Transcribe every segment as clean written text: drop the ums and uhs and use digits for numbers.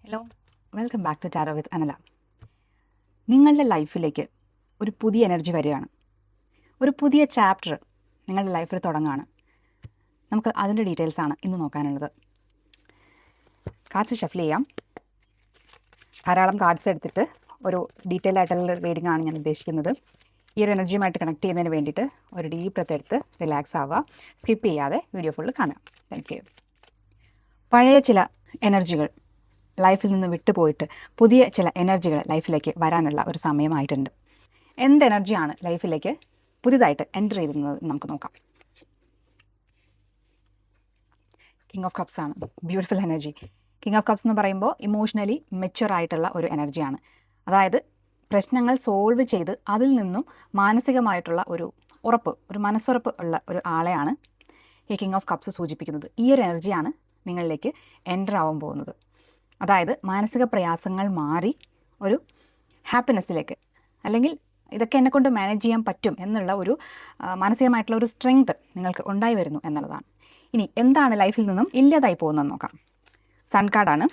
Hello, welcome back to tarot with Anala. നിങ്ങളുടെ ലൈഫിലേക്ക് ഒരു പുതിയ എനർജി വരികയാണ്. ഒരു പുതിയ ചാപ്റ്റർ നിങ്ങളുടെ ലൈഫിൽ തുടങ്ങുകയാണ്. നമുക്ക് അതിൻ്റെ ഡീറ്റെയിൽസാണ് ഇന്ന് നോക്കാനുള്ളത്. കാർഡ്സ് ഷഫിൽ ചെയ്യാം. ധാരാളം കാർഡ്സ് എടുത്തിട്ട് ഒരു ഡീറ്റെയിൽ ആയിട്ടുള്ള റീഡിംഗ് ആണ് ഞാൻ ഉദ്ദേശിക്കുന്നത്. ഈ ഒരു എനർജിയുമായിട്ട് കണക്ട് ചെയ്യുന്നതിന് വേണ്ടിയിട്ട് ഒരു ഡീപ്പ് ബ്രെത്ത് എടുത്ത് റിലാക്സ് ആവുക. സ്കിപ്പ് ചെയ്യാതെ വീഡിയോ ഫുള്ള് കാണുക. Thank you. പഴയ ചില എനർജികൾ ലൈഫിൽ നിന്ന് വിട്ടുപോയിട്ട് പുതിയ ചില എനർജികൾ ലൈഫിലേക്ക് വരാനുള്ള ഒരു സമയമായിട്ടുണ്ട്. എന്ത് എനർജിയാണ് ലൈഫിലേക്ക് പുതിയതായിട്ട് എൻ്റർ ചെയ്തിരുന്നത് നമുക്ക് നോക്കാം. കിങ് ഓഫ് കപ്സ് ആണ്. Beautiful energy. King of cups എന്ന് പറയുമ്പോൾ ഇമോഷണലി മെച്യൂർ ആയിട്ടുള്ള ഒരു എനർജിയാണ്. അതായത് പ്രശ്നങ്ങൾ സോൾവ് ചെയ്ത് അതിൽ നിന്നും മാനസികമായിട്ടുള്ള ഒരു മനസ്സുറപ്പ് ഉള്ള ഒരു ആളെയാണ് ഈ കിങ് ഓഫ് കപ്സ് സൂചിപ്പിക്കുന്നത്. ഈ ഒരു എനർജിയാണ് നിങ്ങളിലേക്ക് എൻ്റർ ആവാൻ പോകുന്നത്. അതായത് മാനസിക പ്രയാസങ്ങൾ മാറി ഒരു ഹാപ്പിനെസ്സിലേക്ക്, അല്ലെങ്കിൽ ഇതൊക്കെ എന്നെക്കൊണ്ട് മാനേജ് ചെയ്യാൻ പറ്റും എന്നുള്ള ഒരു മാനസികമായിട്ടുള്ള ഒരു സ്ട്രെങ്ത് നിങ്ങൾക്ക് ഉണ്ടായി വരുന്നു എന്നുള്ളതാണ്. ഇനി എന്താണ് ലൈഫിൽ നിന്നും ഇല്ലാതായി പോകുന്നതെന്ന് നോക്കാം. സൺ കാർഡാണ്.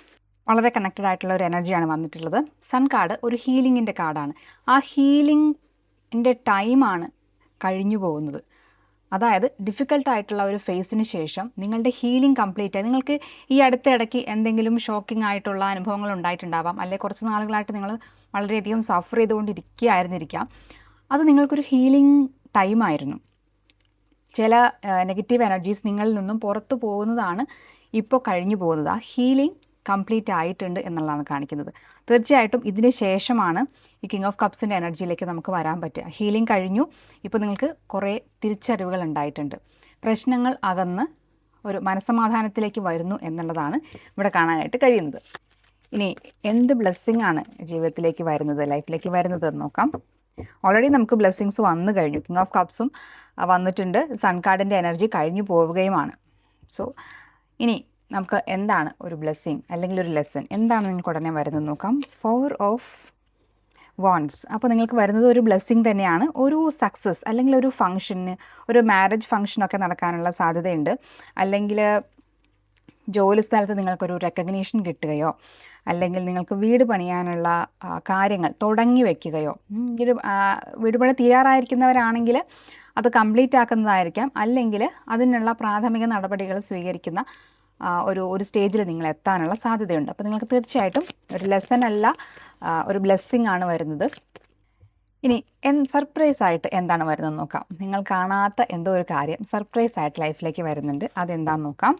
വളരെ കണക്റ്റഡ് ആയിട്ടുള്ള ഒരു എനർജിയാണ് വന്നിട്ടുള്ളത്. സൺ കാർഡ് ഒരു ഹീലിങ്ങിൻ്റെ കാർഡാണ്. ആ ഹീലിങ്ങിൻ്റെ ടൈമാണ് കഴിഞ്ഞു പോകുന്നത്. അതായത് ഡിഫിക്കൽട്ടായിട്ടുള്ള ഒരു ഫേസിന് ശേഷം നിങ്ങളുടെ ഹീലിംഗ് കംപ്ലീറ്റ് ആയി. നിങ്ങൾക്ക് ഈ അടുത്തിടയ്ക്ക് എന്തെങ്കിലും ഷോക്കിംഗ് ആയിട്ടുള്ള അനുഭവങ്ങൾ ഉണ്ടായിട്ടുണ്ടാവാം, അല്ലെങ്കിൽ കുറച്ച് നാളുകളായിട്ട് നിങ്ങൾ വളരെയധികം സഫർ ചെയ്തുകൊണ്ടിരിക്കുകയായിരുന്നിരിക്കാം. അത് നിങ്ങൾക്കൊരു ഹീലിംഗ് ടൈമായിരുന്നു. ചില നെഗറ്റീവ് എനർജീസ് നിങ്ങളിൽ നിന്നും പുറത്തു പോകുന്നതാണ് ഇപ്പോൾ കഴിഞ്ഞു പോകുന്നത്. ആ ഹീലിംഗ് കംപ്ലീറ്റ് ആയിട്ടുണ്ട് എന്നുള്ളതാണ് കാണിക്കുന്നത്. തീർച്ചയായിട്ടും ഇതിന് ശേഷമാണ് ഈ കിങ് ഓഫ് കപ്സിൻ്റെ എനർജിയിലേക്ക് നമുക്ക് വരാൻ പറ്റുക. ഹീലിംഗ് കഴിഞ്ഞു. ഇപ്പോൾ നിങ്ങൾക്ക് കുറേ തിരിച്ചറിവുകൾ ഉണ്ടായിട്ടുണ്ട്. പ്രശ്നങ്ങൾ അകന്ന് ഒരു മനസ്സമാധാനത്തിലേക്ക് വരുന്നു എന്നുള്ളതാണ് ഇവിടെ കാണാനായിട്ട് കഴിയുന്നത്. ഇനി എന്ത് ബ്ലെസ്സിങ് ആണ് ജീവിതത്തിലേക്ക് വരുന്നത്, ലൈഫിലേക്ക് വരുന്നത് എന്ന് നോക്കാം. ഓൾറെഡി നമുക്ക് ബ്ലെസ്സിങ്സ് വന്നു കഴിഞ്ഞു. കിങ് ഓഫ് കപ്സും വന്നിട്ടുണ്ട്. സൺ കാർഡിൻ്റെ എനർജി കഴിഞ്ഞു പോവുകയുമാണ്. സോ ഇനി നമുക്ക് എന്താണ് ഒരു ബ്ലെസ്സിങ് അല്ലെങ്കിൽ ഒരു ലെസൺ, എന്താണ് നിങ്ങൾക്ക് ഉടനെ വരുന്നത് നോക്കാം. 4 ഓഫ് വാൻഡ്സ്. അപ്പോൾ നിങ്ങൾക്ക് വരുന്നത് ഒരു ബ്ലെസ്സിങ് തന്നെയാണ്. ഒരു സക്സസ് അല്ലെങ്കിൽ ഒരു ഫംഗ്ഷന്, ഒരു മാരേജ് ഫംഗ്ഷനൊക്കെ നടക്കാനുള്ള സാധ്യതയുണ്ട്. അല്ലെങ്കിൽ ജോലി സ്ഥലത്ത് നിങ്ങൾക്കൊരു റെക്കഗ്നീഷൻ കിട്ടുകയോ, അല്ലെങ്കിൽ നിങ്ങൾക്ക് വീട് പണിയാനുള്ള കാര്യങ്ങൾ തുടങ്ങി വയ്ക്കുകയോ, വീട് പണി തീരാറായിരിക്കുന്നവരാണെങ്കിൽ അത് കംപ്ലീറ്റ് ആക്കുന്നതായിരിക്കാം, അല്ലെങ്കിൽ അതിനുള്ള പ്രാഥമിക നടപടികൾ സ്വീകരിക്കുന്ന ഒരു സ്റ്റേജിൽ നിങ്ങൾ എത്താനുള്ള സാധ്യതയുണ്ട്. അപ്പോൾ നിങ്ങൾക്ക് തീർച്ചയായിട്ടും ഒരു ലെസൺ അല്ല, ഒരു ബ്ലെസ്സിങ് ആണ് വരുന്നത്. ഇനി സർപ്രൈസ് ആയിട്ട് എന്താണ് വരുന്നതെന്ന് നോക്കാം. നിങ്ങൾ കാണാത്ത എന്തോ ഒരു കാര്യം സർപ്രൈസ് ആയിട്ട് ലൈഫിലേക്ക് വരുന്നുണ്ട്. അതെന്താണെന്ന് നോക്കാം.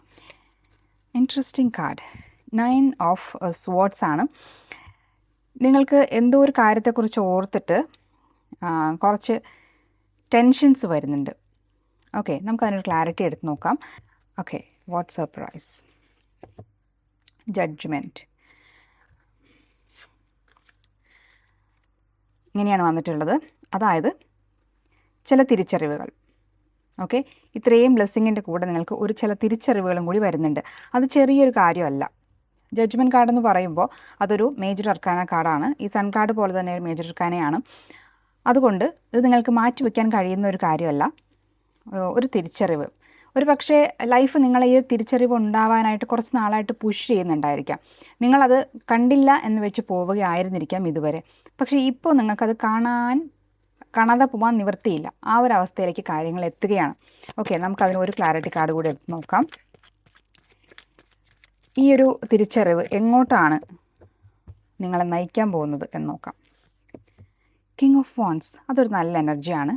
ഇൻട്രസ്റ്റിംഗ് കാർഡ് 9 ഓഫ് സ്വാർഡ്സ് ആണ്. നിങ്ങൾക്ക് എന്തോ ഒരു കാര്യത്തെക്കുറിച്ച് ഓർത്തിട്ട് കുറച്ച് ടെൻഷൻസ് വരുന്നുണ്ട്. ഓക്കെ, നമുക്കതിനൊരു ക്ലാരിറ്റി എടുത്ത് നോക്കാം. Okay, what surprise. ജഡ്ജ്മെൻറ്റ്. ഇങ്ങനെയാണ് വന്നിട്ടുള്ളത്. അതായത് ചില തിരിച്ചറിവുകൾ. ഓക്കെ, ഇത്രയും ബ്ലെസ്സിങ്ങിൻ്റെ കൂടെ നിങ്ങൾക്ക് ചില തിരിച്ചറിവുകളും കൂടി വരുന്നുണ്ട്. അത് ചെറിയൊരു കാര്യമല്ല. ജഡ്ജ്മെൻറ്റ് കാർഡെന്ന് പറയുമ്പോൾ അതൊരു മേജർ അർക്കാന കാർഡാണ്. ഈ സൺ കാർഡ് പോലെ തന്നെ ഒരു മേജർ അർക്കാനയാണ്. അതുകൊണ്ട് ഇത് നിങ്ങൾക്ക് മാറ്റിവെക്കാൻ കഴിയുന്ന ഒരു കാര്യമല്ല, ഒരു തിരിച്ചറിവ്. ഒരു പക്ഷേ ലൈഫ് നിങ്ങളെ ഈ തിരിച്ചറിവ് ഉണ്ടാവാനായിട്ട് കുറച്ച് നാളായിട്ട് പുഷ് ചെയ്യുന്നുണ്ടായിരിക്കാം. നിങ്ങളത് കണ്ടില്ല എന്ന് വെച്ച് പോവുകയായിരുന്നിരിക്കാം ഇതുവരെ. പക്ഷേ ഇപ്പോൾ നിങ്ങൾക്കത് കാണാതെ പോകാൻ നിവൃത്തിയില്ല. ആ ഒരു അവസ്ഥയിലേക്ക് കാര്യങ്ങൾ എത്തുകയാണ്. ഓക്കെ, നമുക്കതിന് ഒരു ക്ലാരിറ്റി കാർഡ് കൂടി എടുത്ത് നോക്കാം. ഈ ഒരു തിരിച്ചറിവ് എങ്ങോട്ടാണ് നിങ്ങളെ നയിക്കാൻ പോകുന്നത് എന്ന് നോക്കാം. കിങ് ഓഫ് വാൻഡ്സ്, അതൊരു നല്ല എനർജിയാണ്.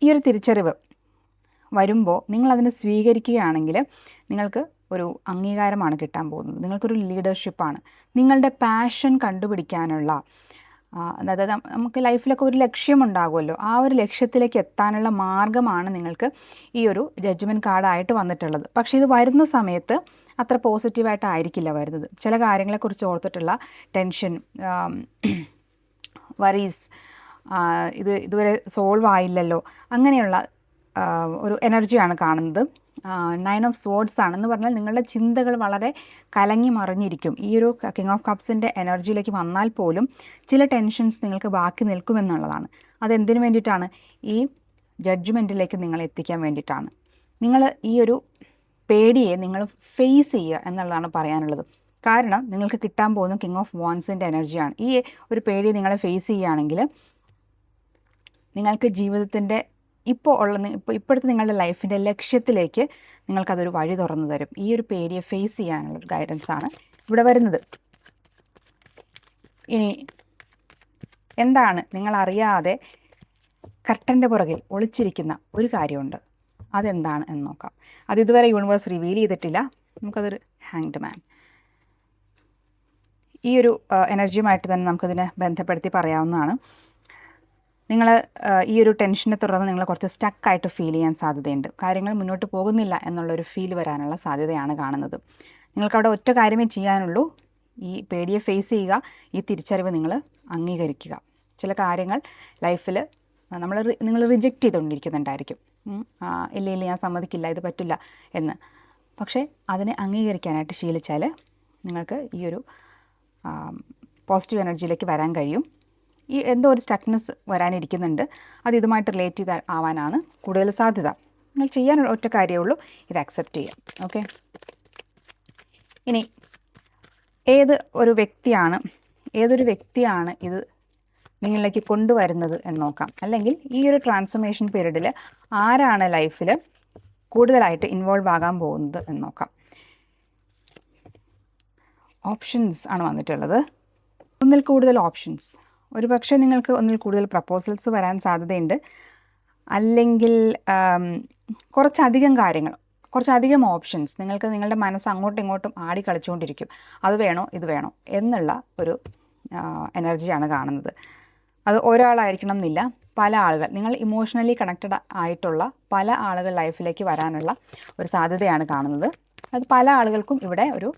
ഈ ഒരു തിരിച്ചറിവ് വരുമ്പോൾ നിങ്ങളതിനെ സ്വീകരിക്കുകയാണെങ്കിൽ നിങ്ങൾക്ക് ഒരു അംഗീകാരമാണ് കിട്ടാൻ പോകുന്നത്. നിങ്ങൾക്കൊരു ലീഡർഷിപ്പാണ്. നിങ്ങളുടെ പാഷൻ കണ്ടുപിടിക്കാനുള്ള, അതായത് നമുക്ക് ലൈഫിലൊക്കെ ഒരു ലക്ഷ്യമുണ്ടാകുമല്ലോ, ആ ഒരു ലക്ഷ്യത്തിലേക്ക് എത്താനുള്ള മാർഗ്ഗമാണ് നിങ്ങൾക്ക് ഈ ഒരു ജഡ്ജ്മെൻറ്റ് കാർഡായിട്ട് വന്നിട്ടുള്ളത്. പക്ഷേ ഇത് വരുന്ന സമയത്ത് അത്ര പോസിറ്റീവായിട്ടായിരിക്കില്ല വരുന്നത്. ചില കാര്യങ്ങളെക്കുറിച്ച് ഓർത്തിട്ടുള്ള ടെൻഷൻ, വറീസ്, ഇതുവരെ സോൾവ് ആയില്ലല്ലോ, അങ്ങനെയുള്ള ഒരു എനർജിയാണ് കാണുന്നത്. 9 ഓഫ് സ്വാർഡ്സ് ആണെന്ന് പറഞ്ഞാൽ നിങ്ങളുടെ ചിന്തകൾ വളരെ കലങ്ങി മറിഞ്ഞിരിക്കും. ഈ ഒരു കിങ് ഓഫ് കപ്സിൻ്റെ എനർജിയിലേക്ക് വന്നാൽ പോലും ചില ടെൻഷൻസ് നിങ്ങൾക്ക് ബാക്കി നിൽക്കുമെന്നുള്ളതാണ്. അതെന്തിനു വേണ്ടിയിട്ടാണ്? ഈ ജഡ്ജ്മെൻറ്റിലേക്ക് നിങ്ങൾ എത്തിക്കാൻ വേണ്ടിയിട്ടാണ്. നിങ്ങൾ ഈ ഒരു പേടിയെ നിങ്ങൾ ഫേസ് ചെയ്യുക എന്നുള്ളതാണ് പറയാനുള്ളത്. കാരണം നിങ്ങൾക്ക് കിട്ടാൻ പോകുന്ന കിങ് ഓഫ് വാൻസിൻ്റെ എനർജിയാണ്. ഈ ഒരു പേടി നിങ്ങളെ ഫേസ് ചെയ്യുകയാണെങ്കിൽ നിങ്ങൾക്ക് ജീവിതത്തിൻ്റെ ഇപ്പോഴത്തെ നിങ്ങളുടെ ലൈഫിൻ്റെ ലക്ഷ്യത്തിലേക്ക് നിങ്ങൾക്കതൊരു വഴി തുറന്നു തരും. ഈ ഒരു പേടിയെ ഫേസ് ചെയ്യാനുള്ളൊരു ഗൈഡൻസാണ് ഇവിടെ വരുന്നത്. ഇനി എന്താണ് നിങ്ങളറിയാതെ കർട്ടൻ്റെ പുറകിൽ ഒളിച്ചിരിക്കുന്ന ഒരു കാര്യമുണ്ട്, അതെന്താണ് എന്ന് നോക്കാം. അത് ഇതുവരെ യൂണിവേഴ്സ് റിവീൽ ചെയ്തിട്ടില്ല. നമുക്കതൊരു ഹാങ്ഡ് മാൻ, ഈ ഒരു എനർജിയുമായിട്ട് തന്നെ നമുക്കതിനെ ബന്ധപ്പെടുത്തി പറയാവുന്നതാണ്. നിങ്ങൾ ഈ ഒരു ടെൻഷനെ തുടർന്ന് നിങ്ങൾ കുറച്ച് സ്റ്റക്കായിട്ട് ഫീൽ ചെയ്യാൻ സാധ്യതയുണ്ട്. കാര്യങ്ങൾ മുന്നോട്ട് പോകുന്നില്ല എന്നുള്ളൊരു ഫീൽ വരാനുള്ള സാധ്യതയാണ് കാണുന്നത്. നിങ്ങൾക്കവിടെ ഒറ്റ കാര്യമേ ചെയ്യാനുള്ളൂ, ഈ പേടിയെ ഫേസ് ചെയ്യുക, ഈ തിരിച്ചറിവ് നിങ്ങൾ അംഗീകരിക്കുക. ചില കാര്യങ്ങൾ ലൈഫിൽ നിങ്ങൾ റിജക്റ്റ് ചെയ്തുകൊണ്ടിരിക്കുന്നുണ്ടായിരിക്കും. ഇല്ല ഞാൻ സമ്മതിക്കില്ല, ഇത് പറ്റില്ല എന്ന്. പക്ഷേ അതിനെ അംഗീകരിക്കാനായിട്ട് ശീലിച്ചാൽ നിങ്ങൾക്ക് ഈ ഒരു പോസിറ്റീവ് എനർജിയിലേക്ക് വരാൻ കഴിയും. ഈ എന്തോ ഒരു സ്റ്റക്നെസ് വരാനിരിക്കുന്നുണ്ട്, അത് ഇതുമായിട്ട് റിലേറ്റ് ചെയ്ത് ആവാനാണ് കൂടുതൽ സാധ്യത. നിങ്ങൾ ചെയ്യാനുള്ള ഒറ്റ കാര്യമേ ഉള്ളൂ, ഇത് അക്സെപ്റ്റ് ചെയ്യാം. ഓക്കെ, ഇനി ഏതൊരു വ്യക്തിയാണ് ഇത് നിങ്ങളിലേക്ക് കൊണ്ടുവരുന്നത് എന്ന് നോക്കാം. അല്ലെങ്കിൽ ഈ ഒരു ട്രാൻസ്ഫോർമേഷൻ പീരീഡിൽ ആരാണ് ലൈഫിൽ കൂടുതലായിട്ട് ഇൻവോൾവ് ആകാൻ പോകുന്നത് എന്ന് നോക്കാം. ഓപ്ഷൻസ് ആണ് വന്നിട്ടുള്ളത്. ഒന്നിൽ കൂടുതൽ ഓപ്ഷൻസ്. ഒരു പക്ഷേ നിങ്ങൾക്ക് ഒന്നിൽ കൂടുതൽ പ്രപ്പോസൽസ് വരാൻ സാധ്യതയുണ്ട്. അല്ലെങ്കിൽ കുറച്ചധികം ഓപ്ഷൻസ്. നിങ്ങൾക്ക് നിങ്ങളുടെ മനസ്സ് അങ്ങോട്ടും ഇങ്ങോട്ടും ആടി കളിച്ചുകൊണ്ടിരിക്കും. അത് വേണോ ഇത് വേണോ എന്നുള്ള ഒരു എനർജിയാണ് കാണുന്നത്. അത് ഒരാളായിരിക്കണം എന്നില്ല, പല ആളുകൾ, നിങ്ങൾ ഇമോഷണലി കണക്റ്റഡ് ആയിട്ടുള്ള പല ആളുകൾ ലൈഫിലേക്ക് വരാനുള്ള ഒരു സാധ്യതയാണ് കാണുന്നത്. അത് പല ആളുകൾക്കും ഇവിടെ ഒരു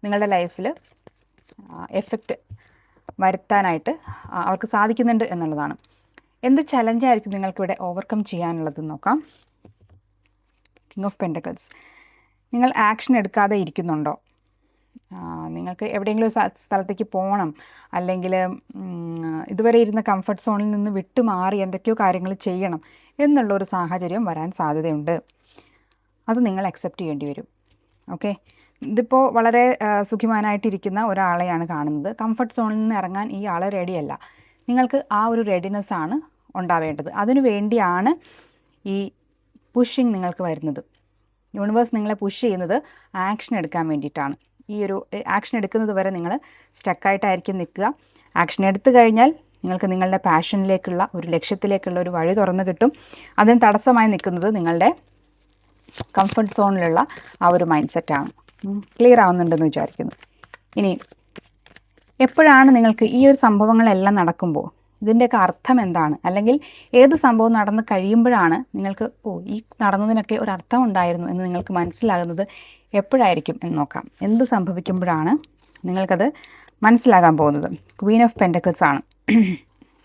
നിങ്ങളുടെ ലൈഫിൽ എഫക്റ്റ് വരുത്താനായിട്ട് അവർക്ക് സാധിക്കുന്നുണ്ട് എന്നുള്ളതാണ്. എന്ത് ചലഞ്ചായിരിക്കും നിങ്ങൾക്കിവിടെ ഓവർകം ചെയ്യാനുള്ളതെന്ന് നോക്കാം. King of pentacles. നിങ്ങൾ ആക്ഷൻ എടുക്കാതെ ഇരിക്കുന്നുണ്ടോ? നിങ്ങൾക്ക് എവിടെയെങ്കിലും സ്ഥലത്തേക്ക് പോകണം, അല്ലെങ്കിൽ ഇതുവരെ ഇരുന്ന കംഫർട്ട് സോണിൽ നിന്ന് വിട്ടുമാറി എന്തൊക്കെയോ കാര്യങ്ങൾ ചെയ്യണം എന്നുള്ളൊരു സാഹചര്യം വരാൻ സാധ്യതയുണ്ട്. അത് നിങ്ങൾ അക്സെപ്റ്റ് ചെയ്യേണ്ടി വരും. ഓക്കെ, ഇതിപ്പോൾ വളരെ സുഖിമാനായിട്ടിരിക്കുന്ന ഒരാളെയാണ് കാണുന്നത്. കംഫർട്ട് സോണിൽ നിന്ന് ഇറങ്ങാൻ ഈ ആൾ റെഡിയല്ല. നിങ്ങൾക്ക് ആ ഒരു റെഡിനെസ്സാണ് ഉണ്ടാവേണ്ടത്. അതിനു വേണ്ടിയാണ് ഈ പുഷിങ് നിങ്ങൾക്ക് വരുന്നത്. യൂണിവേഴ്സ് നിങ്ങളെ പുഷ് ചെയ്യുന്നത് ആക്ഷൻ എടുക്കാൻ വേണ്ടിയിട്ടാണ്. ഈ ഒരു ആക്ഷൻ എടുക്കുന്നത് വരെ നിങ്ങൾ സ്റ്റക്കായിട്ടായിരിക്കും നിൽക്കുക. ആക്ഷൻ എടുത്തു കഴിഞ്ഞാൽ നിങ്ങൾക്ക് നിങ്ങളുടെ പാഷനിലേക്കുള്ള ഒരു ലക്ഷ്യത്തിലേക്കുള്ള ഒരു വഴി തുറന്നു കിട്ടും. അതിന് തടസ്സമായി നിൽക്കുന്നത് നിങ്ങളുടെ കംഫർട്ട് സോണിലുള്ള ആ ഒരു മൈൻഡ് സെറ്റാണ്. ക്ലിയർ ആവുന്നുണ്ടെന്ന് വിചാരിക്കുന്നു. ഇനി എപ്പോഴാണ് നിങ്ങൾക്ക് ഈ ഒരു സംഭവങ്ങളെല്ലാം നടക്കുമ്പോൾ ഇതിൻ്റെയൊക്കെ അർത്ഥം എന്താണ്, അല്ലെങ്കിൽ ഏത് സംഭവം നടന്ന് കഴിയുമ്പോഴാണ് നിങ്ങൾക്ക് ഈ നടന്നതിനൊക്കെ ഒരു അർത്ഥം ഉണ്ടായിരുന്നു എന്ന് നിങ്ങൾക്ക് മനസ്സിലാകുന്നത് എപ്പോഴായിരിക്കും എന്ന് നോക്കാം. എന്ത് സംഭവിക്കുമ്പോഴാണ് നിങ്ങൾക്കത് മനസ്സിലാകാൻ പോകുന്നത്? ക്വീൻ ഓഫ് പെൻറ്റക്കിൾസ് ആണ്.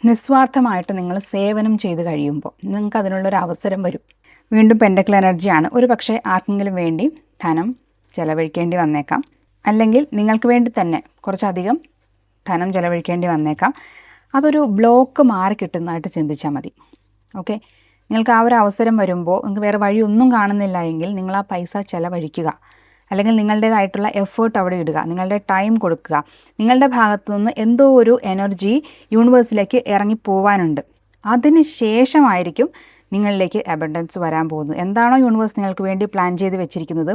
നിസ്വാർത്ഥമായിട്ട് നിങ്ങൾ സേവനം ചെയ്ത് കഴിയുമ്പോൾ നിങ്ങൾക്ക് അതിനുള്ളൊരു അവസരം വരും. വീണ്ടും പെൻറ്റക്കിൾ എനർജിയാണ്. ഒരു പക്ഷേ ആർക്കെങ്കിലും വേണ്ടി ധനം ചെലവഴിക്കേണ്ടി വന്നേക്കാം, അല്ലെങ്കിൽ നിങ്ങൾക്ക് വേണ്ടി തന്നെ കുറച്ചധികം ധനം ചെലവഴിക്കേണ്ടി വന്നേക്കാം. അതൊരു ബ്ലോക്ക് മാറി കിട്ടുന്നതായിട്ട് ചിന്തിച്ചാൽ മതി. ഓക്കെ, നിങ്ങൾക്ക് ആ ഒരു അവസരം വരുമ്പോൾ നിങ്ങൾക്ക് വേറെ വഴിയൊന്നും കാണുന്നില്ല എങ്കിൽ നിങ്ങൾ ആ പൈസ ചെലവഴിക്കുക, അല്ലെങ്കിൽ നിങ്ങളുടേതായിട്ടുള്ള എഫേർട്ട് അവിടെ ഇടുക, നിങ്ങളുടെ ടൈം കൊടുക്കുക. നിങ്ങളുടെ ഭാഗത്തു നിന്ന് എന്തോ ഒരു എനർജി യൂണിവേഴ്സിലേക്ക് ഇറങ്ങിപ്പോവാനുണ്ട്. അതിന് ശേഷമായിരിക്കും നിങ്ങളിലേക്ക് അബണ്ടൻസ് വരാൻ പോകുന്നത്. എന്താണോ യൂണിവേഴ്സ് നിങ്ങൾക്ക് വേണ്ടി പ്ലാൻ ചെയ്ത് വെച്ചിരിക്കുന്നത്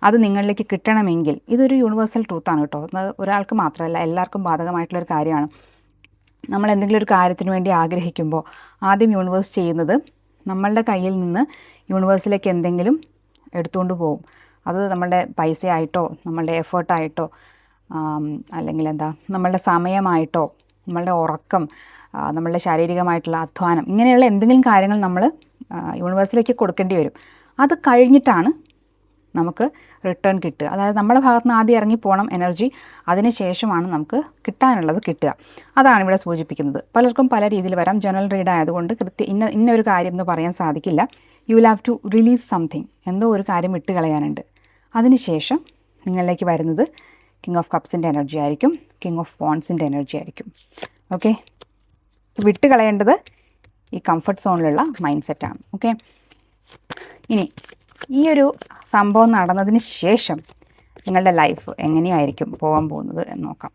അത് നിങ്ങളിലേക്ക് കിട്ടണമെങ്കിൽ, ഇതൊരു യൂണിവേഴ്സൽ ട്രൂത്താണ് കേട്ടോ, അത് ഒരാൾക്ക് മാത്രമല്ല എല്ലാവർക്കും ബാധകമായിട്ടുള്ളൊരു കാര്യമാണ്. നമ്മൾ എന്തെങ്കിലും ഒരു കാര്യത്തിന് വേണ്ടി ആഗ്രഹിക്കുമ്പോൾ ആദ്യം യൂണിവേഴ്സ് ചെയ്യുന്നത് നമ്മളുടെ കയ്യിൽ നിന്ന് യൂണിവേഴ്സിലേക്ക് എന്തെങ്കിലും എടുത്തുകൊണ്ട് പോകും. അത് നമ്മളുടെ പൈസയായിട്ടോ നമ്മളുടെ എഫേർട്ടായിട്ടോ അല്ലെങ്കിൽ നമ്മളുടെ സമയമായിട്ടോ നമ്മളുടെ ഉറക്കം, നമ്മളുടെ ശാരീരികമായിട്ടുള്ള അധ്വാനം, ഇങ്ങനെയുള്ള എന്തെങ്കിലും കാര്യങ്ങൾ നമ്മൾ യൂണിവേഴ്സിലേക്ക് കൊടുക്കേണ്ടി വരും. അത് കഴിഞ്ഞിട്ടാണ് നമുക്ക് റിട്ടേൺ കിട്ടുക. അതായത് നമ്മുടെ ഭാഗത്ത് നിന്ന് ആദ്യം ഇറങ്ങിപ്പോകണം എനർജി, അതിന് ശേഷമാണ് നമുക്ക് കിട്ടാനുള്ളത് കിട്ടുക. അതാണ് ഇവിടെ സൂചിപ്പിക്കുന്നത്. പലർക്കും പല രീതിയിൽ വരാം. ജനറൽ റീഡ് ആയതുകൊണ്ട് ഇന്ന ഒരു കാര്യം എന്ന് പറയാൻ സാധിക്കില്ല. You will have to release something. എന്തോ ഒരു കാര്യം വിട്ട് കളയാനുണ്ട്. അതിനുശേഷം നിങ്ങളിലേക്ക് വരുന്നത് കിങ് ഓഫ് കപ്സിൻ്റെ എനർജി ആയിരിക്കും, കിങ് ഓഫ് വാൻസിൻ്റെ എനർജി ആയിരിക്കും. ഓക്കെ, വിട്ട് കളയേണ്ടത് ഈ കംഫർട്ട് സോണിലുള്ള മൈൻഡ് സെറ്റാണ്. ഓക്കെ, ഇനി ഈ ഒരു സംഭവം നടന്നതിന് ശേഷം നിങ്ങളുടെ ലൈഫ് എങ്ങനെയായിരിക്കും പോകാൻ പോകുന്നത് എന്ന് നോക്കാം.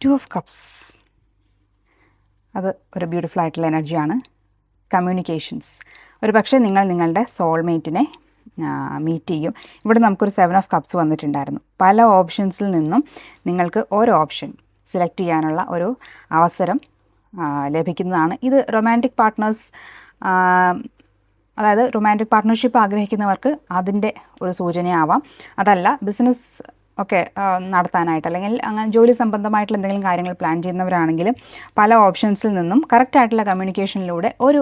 2 ഓഫ് കപ്സ്, അത് ഒരു ബ്യൂട്ടിഫുൾ ആയിട്ടുള്ള എനർജിയാണ്. കമ്മ്യൂണിക്കേഷൻസ്, ഒരു പക്ഷേ നിങ്ങൾ നിങ്ങളുടെ സോൾമേറ്റിനെ മീറ്റ് ചെയ്യും. ഇവിടെ നമുക്കൊരു 7 ഓഫ് കപ്സ് വന്നിട്ടുണ്ടായിരുന്നു. പല ഓപ്ഷൻസിൽ നിന്നും നിങ്ങൾക്ക് ഓരോ ഓപ്ഷൻ സെലക്ട് ചെയ്യാനുള്ള ഒരു അവസരം ലഭിക്കുന്നതാണ്. ഇത് റൊമാൻറ്റിക് പാർട്ട്നേഴ്സ്, അതായത് റൊമാൻറ്റിക് പാർട്ട്ണർഷിപ്പ് ആഗ്രഹിക്കുന്നവർക്ക് അതിൻ്റെ ഒരു സൂചനയാവാം. അതല്ല ബിസിനസ് ഒക്കെ നടത്താനായിട്ട് അല്ലെങ്കിൽ അങ്ങനെ ജോലി സംബന്ധമായിട്ടുള്ള എന്തെങ്കിലും കാര്യങ്ങൾ പ്ലാൻ ചെയ്യുന്നവരാണെങ്കിൽ പല ഓപ്ഷൻസിൽ നിന്നും കറക്റ്റായിട്ടുള്ള കമ്മ്യൂണിക്കേഷനിലൂടെ ഒരു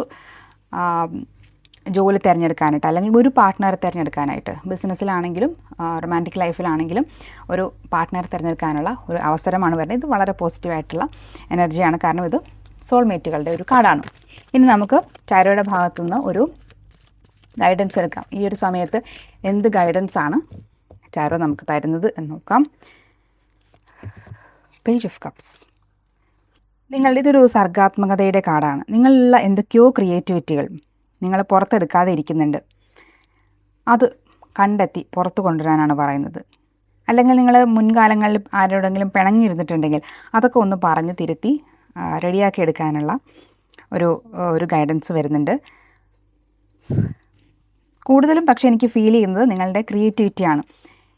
ജോലി തിരഞ്ഞെടുക്കാനായിട്ട് അല്ലെങ്കിൽ ഒരു പാർട്ട്ണറെ തിരഞ്ഞെടുക്കാനായിട്ട്, ബിസിനസ്സിലാണെങ്കിലും റൊമാൻറ്റിക് ലൈഫിലാണെങ്കിലും ഒരു പാർട്ട്ണറെ തിരഞ്ഞെടുക്കാനുള്ള ഒരു അവസരമാണ് വരുന്നത്. ഇത് വളരെ പോസിറ്റീവായിട്ടുള്ള എനർജിയാണ്, കാരണം ഇത് സോൾമേറ്റുകളുടെ ഒരു കാർഡാണ്. ഇനി നമുക്ക് ടാരോയുടെ ഭാഗത്തുനിന്ന് ഒരു ഗൈഡൻസ് എടുക്കാം. ഈ ഒരു സമയത്ത് എന്ത് ഗൈഡൻസ് ആണ് ടാരോ നമുക്ക് തരുന്നത് എന്ന് നോക്കാം. പേജ് ഓഫ് കപ്സ്, ഇതൊരു സർഗാത്മകതയുടെ കാർഡാണ്. നിങ്ങളുള്ള എന്തൊക്കെയോ ക്രിയേറ്റിവിറ്റികൾ നിങ്ങൾ പുറത്തെടുക്കാതെ ഇരിക്കുന്നുണ്ട്. അത് കണ്ടെത്തി പുറത്ത് കൊണ്ടുവരാനാണ് പറയുന്നത്. അല്ലെങ്കിൽ നിങ്ങൾ മുൻകാലങ്ങളിൽ ആരോടെങ്കിലും പിണങ്ങിയിരുന്നിട്ടുണ്ടെങ്കിൽ അതൊക്കെ ഒന്ന് പറഞ്ഞ് തിരുത്തി റെഡിയാക്കി എടുക്കാനുള്ള ഒരു ഗൈഡൻസ് വരുന്നുണ്ട്. കൂടുതലും പക്ഷേ എനിക്ക് ഫീൽ ചെയ്യുന്നത് നിങ്ങളുടെ ക്രിയേറ്റിവിറ്റിയാണ്.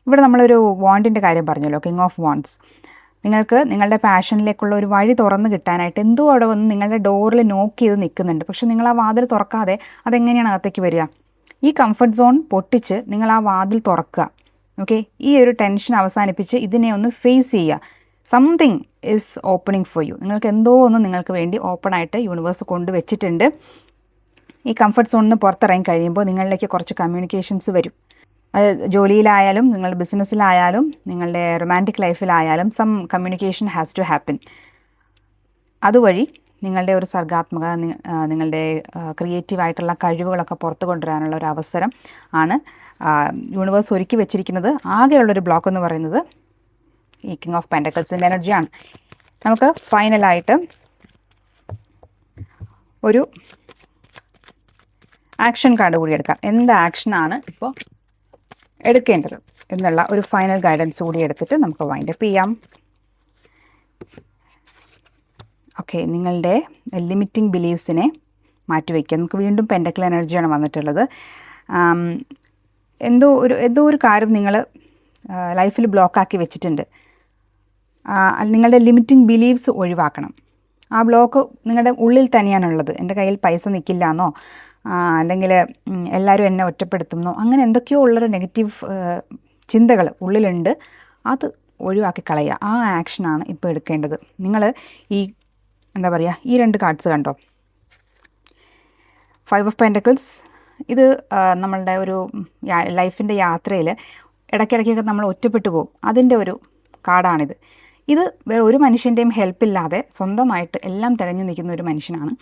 ഇവിടെ നമ്മളൊരു വാണ്ടിൻ്റെ കാര്യം പറഞ്ഞല്ലോ, കിങ് ഓഫ് വാണ്ട്സ്. നിങ്ങൾക്ക് നിങ്ങളുടെ പാഷനിലേക്കുള്ള ഒരു വഴി തുറന്ന് കിട്ടാനായിട്ട് എന്തോ അവിടെ വന്ന് നിങ്ങളുടെ ഡോറിൽ നോക്ക് ചെയ്ത് നിൽക്കുന്നുണ്ട്. പക്ഷേ നിങ്ങൾ ആ വാതിൽ തുറക്കാതെ അതെങ്ങനെയാണ് അകത്തേക്ക് വരിക? ഈ കംഫർട്ട് സോൺ പൊട്ടിച്ച് നിങ്ങൾ ആ വാതിൽ തുറക്കുക. ഓക്കെ, ഈ ഒരു ടെൻഷൻ അവസാനിപ്പിച്ച് ഇതിനെ ഒന്ന് ഫേസ് ചെയ്യുക. Something is opening for you. നിങ്ങൾക്ക് എന്തോ ഒന്ന് നിങ്ങൾക്ക് വേണ്ടി ഓപ്പണായിട്ട് യൂണിവേഴ്സ് കൊണ്ടുവച്ചിട്ടുണ്ട്. ഈ കംഫർട്ട് സോണിൽ നിന്ന് പുറത്തിറങ്ങി കഴിയുമ്പോൾ നിങ്ങളിലേക്ക് കുറച്ച് കമ്മ്യൂണിക്കേഷൻസ് വരും. അത് ജോലിയിലായാലും നിങ്ങളുടെ ബിസിനസ്സിലായാലും നിങ്ങളുടെ റൊമാൻറ്റിക് ലൈഫിലായാലും some communication has to happen. അതുവഴി നിങ്ങളുടെ ഒരു സർഗാത്മക, നിങ്ങളുടെ ക്രിയേറ്റീവായിട്ടുള്ള കഴിവുകളൊക്കെ പുറത്തു കൊണ്ടുവരാനുള്ള ഒരു അവസരം ആണ് യൂണിവേഴ്സ് ഒരുക്കി വെച്ചിരിക്കുന്നത്. ആകെയുള്ളൊരു ബ്ലോക്ക് എന്ന് പറയുന്നത് ഈ കിങ് ഓഫ് പെൻറ്റക്കിൾസിൻ്റെ എനർജിയാണ്. നമുക്ക് ഫൈനലായിട്ട് ഒരു ആക്ഷൻ കാർഡ് കൂടി എടുക്കാം. എന്ത് ആക്ഷനാണ് ഇപ്പോൾ എടുക്കേണ്ടത് എന്നുള്ള ഒരു ഫൈനൽ ഗൈഡൻസ് കൂടി എടുത്തിട്ട് നമുക്ക് വൈൻഡപ്പ് ചെയ്യാം. ഓക്കെ, നിങ്ങളുടെ ലിമിറ്റിംഗ് ബിലീഫ്സിനെ മാറ്റിവെക്കുക. നമുക്ക് വീണ്ടും പെൻറ്റക്കിൾ എനർജിയാണ് വന്നിട്ടുള്ളത്. എന്തോ ഒരു കാര്യം നിങ്ങൾ ലൈഫിൽ ബ്ലോക്കാക്കി വെച്ചിട്ടുണ്ട്. നിങ്ങളുടെ ലിമിറ്റിംഗ് ബിലീഫ്സ് ഒഴിവാക്കണം. ആ ബ്ലോക്ക് നിങ്ങളുടെ ഉള്ളിൽ തന്നെയാണുള്ളത്. എൻ്റെ കയ്യിൽ പൈസ നിൽക്കില്ല എന്നോ അല്ലെങ്കിൽ എല്ലാവരും എന്നെ ഒറ്റപ്പെടുത്തുന്നോ അങ്ങനെ എന്തൊക്കെയോ ഉള്ളൊരു നെഗറ്റീവ് ചിന്തകൾ ഉള്ളിലുണ്ട്. അത് ഒഴിവാക്കി കളയുക. ആ ആക്ഷനാണ് ഇപ്പോൾ എടുക്കേണ്ടത്. നിങ്ങൾ ഈ എന്താ പറയുക, ഈ 2 കാർഡ്സ് കണ്ടോ, 5 ഓഫ് പെൻറ്റക്കിൾസ്. ഇത് നമ്മളുടെ ഒരു ലൈഫിൻ്റെ യാത്രയിൽ ഇടയ്ക്കിടയ്ക്കൊക്കെ നമ്മൾ ഒറ്റപ്പെട്ടു പോകും. അതിൻ്റെ ഒരു കാർഡാണിത്. ഇത് വേറെ ഒരു മനുഷ്യൻ്റെയും ഹെൽപ്പില്ലാതെ സ്വന്തമായിട്ട് എല്ലാം തികഞ്ഞു നിൽക്കുന്ന ഒരു മനുഷ്യനാണ്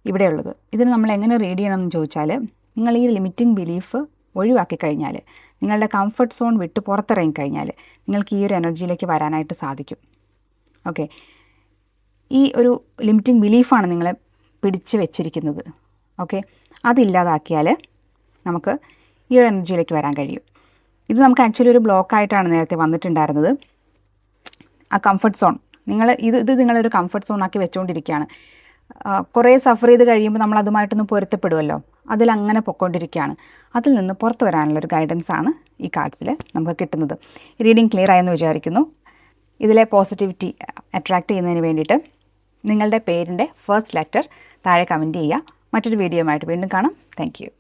ഇവിടെയുള്ളത്. ഇതിന് നമ്മൾ എങ്ങനെ റീഡ് ചെയ്യണമെന്ന് ചോദിച്ചാൽ, നിങ്ങൾ ഈ ലിമിറ്റിംഗ് ബിലീഫ് ഒഴിവാക്കി കഴിഞ്ഞാൽ, നിങ്ങളുടെ കംഫർട്ട് സോൺ വിട്ട് പുറത്തിറങ്ങി കഴിഞ്ഞാൽ നിങ്ങൾക്ക് ഈ ഒരു എനർജിയിലേക്ക് വരാനായിട്ട് സാധിക്കും. ഓക്കെ, ഈ ഒരു ലിമിറ്റിംഗ് ബിലീഫാണ് നിങ്ങളെ പിടിച്ച് വെച്ചിരിക്കുന്നത്. ഓക്കെ, അതില്ലാതാക്കിയാൽ നമുക്ക് ഈ ഒരു എനർജിയിലേക്ക് വരാൻ കഴിയും. ഇത് നമുക്ക് ആക്ച്വലി ഒരു ബ്ലോക്കായിട്ടാണ് നേരത്തെ വന്നിട്ടുണ്ടായിരുന്നത്. ആ കംഫർട്ട് സോൺ ഇത് നിങ്ങളൊരു കംഫർട്ട് സോണാക്കി വെച്ചുകൊണ്ടിരിക്കുകയാണ്. കുറേ സഫർ ചെയ്ത് കഴിയുമ്പോൾ നമ്മൾ അതുമായിട്ടൊന്ന് പൊരുത്തപ്പെടുമല്ലോ, അതിലങ്ങനെ പൊയ്ക്കൊണ്ടിരിക്കുകയാണ്. അതിൽ നിന്ന് പുറത്ത് വരാനുള്ളൊരു ഗൈഡൻസാണ് ഈ കാർഡ്സിൽ നമുക്ക് കിട്ടുന്നത്. റീഡിങ് ക്ലിയർ ആയെന്ന് വിചാരിക്കുന്നു. ഇതിലെ പോസിറ്റിവിറ്റി അട്രാക്റ്റ് ചെയ്യുന്നതിന് വേണ്ടിയിട്ട് നിങ്ങളുടെ പേരിൻ്റെ ഫസ്റ്റ് ലെറ്റർ താഴെ കമൻറ്റ് ചെയ്യുക. മറ്റൊരു വീഡിയോയുമായിട്ട് വീണ്ടും കാണാം. Thank you.